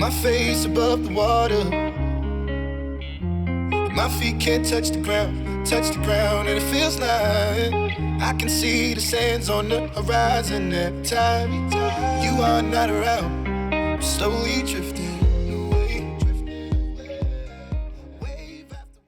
My face above the water. My feet can't touch the ground, and it feels like I can see the sands on the horizon every time you are not around. I'm slowly drifting.